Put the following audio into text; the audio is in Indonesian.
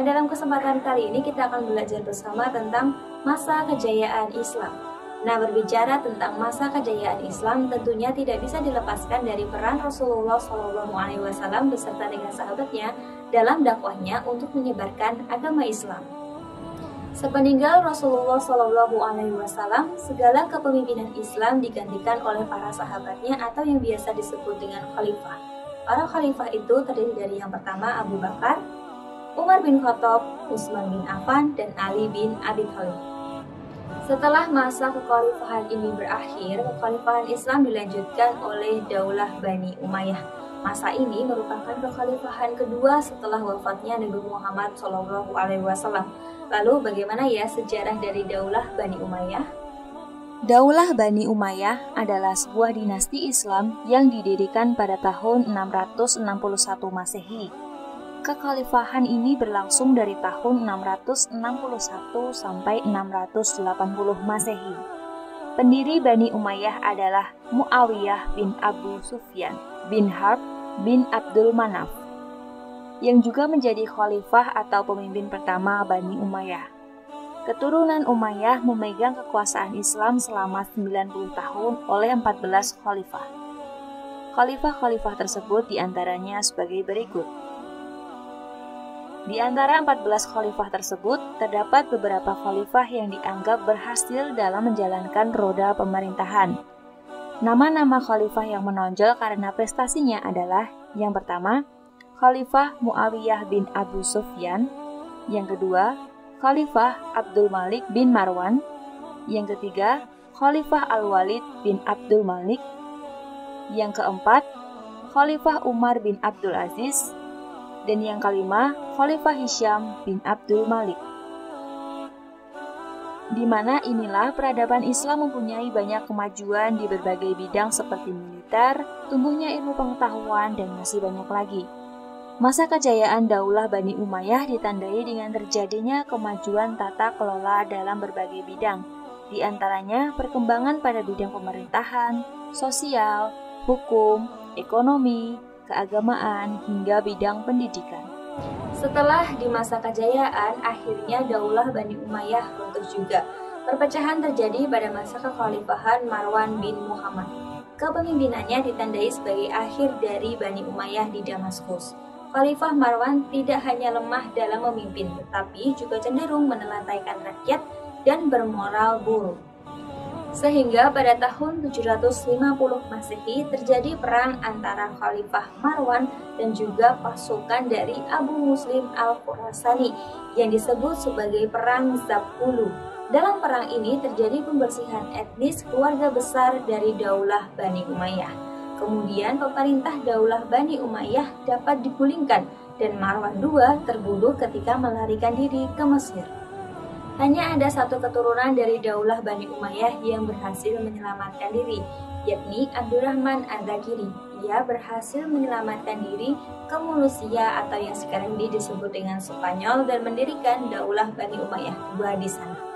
dalam kesempatan kali ini kita akan belajar bersama tentang masa kejayaan Islam. Nah, berbicara tentang masa kejayaan Islam tentunya tidak bisa dilepaskan dari peran Rasulullah SAW beserta dengan sahabatnya dalam dakwahnya untuk menyebarkan agama Islam. Sepeninggal Rasulullah SAW, segala kepemimpinan Islam digantikan oleh para sahabatnya atau yang biasa disebut dengan khalifah. Para khalifah itu terdiri dari yang pertama Abu Bakar, Umar bin Khattab, Utsman bin Affan, dan Ali bin Abi Thalib. Setelah masa kekhalifahan ini berakhir, kekhalifahan Islam dilanjutkan oleh Daulah Bani Umayyah. Masa ini merupakan kekhalifahan kedua setelah wafatnya Nabi Muhammad SAW. Lalu bagaimana ya sejarah dari Daulah Bani Umayyah? Daulah Bani Umayyah adalah sebuah dinasti Islam yang didirikan pada tahun 661 Masehi. Kekhalifahan ini berlangsung dari tahun 661 sampai 680 Masehi. Pendiri Bani Umayyah adalah Muawiyah bin Abu Sufyan bin Harb bin Abdul Manaf, yang juga menjadi khalifah atau pemimpin pertama Bani Umayyah. Keturunan Umayyah memegang kekuasaan Islam selama 90 tahun oleh 14 khalifah. Khalifah-khalifah tersebut diantaranya sebagai berikut. Di antara 14 khalifah tersebut, terdapat beberapa khalifah yang dianggap berhasil dalam menjalankan roda pemerintahan. Nama-nama khalifah yang menonjol karena prestasinya adalah yang pertama, Khalifah Muawiyah bin Abu Sufyan, yang kedua, Khalifah Abdul Malik bin Marwan, yang ketiga, Khalifah Al-Walid bin Abdul Malik, yang keempat, Khalifah Umar bin Abdul Aziz, dan yang kelima, Khalifah Hisham bin Abdul Malik. Di mana inilah peradaban Islam mempunyai banyak kemajuan di berbagai bidang seperti militer, tumbuhnya ilmu pengetahuan, dan masih banyak lagi. Masa kejayaan Daulah Bani Umayyah ditandai dengan terjadinya kemajuan tata kelola dalam berbagai bidang, di antaranya perkembangan pada bidang pemerintahan, sosial, hukum, ekonomi, keagamaan, hingga bidang pendidikan. Setelah di masa kejayaan, akhirnya Daulah Bani Umayyah runtuh juga. Perpecahan terjadi pada masa kekhalifahan Marwan bin Muhammad. Kepemimpinannya ditandai sebagai akhir dari Bani Umayyah di Damaskus. Khalifah Marwan tidak hanya lemah dalam memimpin, tetapi juga cenderung menelantaikan rakyat dan bermoral buruk. Sehingga pada tahun 750 Masehi terjadi perang antara Khalifah Marwan dan juga pasukan dari Abu Muslim Al-Khurasani yang disebut sebagai Perang Zabulu. Dalam perang ini terjadi pembersihan etnis keluarga besar dari Daulah Bani Umayyah. Kemudian pemerintah Daulah Bani Umayyah dapat digulingkan dan Marwan II terbunuh ketika melarikan diri ke Mesir. Hanya ada satu keturunan dari Daulah Bani Umayyah yang berhasil menyelamatkan diri, yakni Abdurrahman Az-Zakiri. Ia berhasil menyelamatkan diri ke Mursia atau yang sekarang ini disebut dengan Spanyol dan mendirikan Daulah Bani Umayyah II di sana.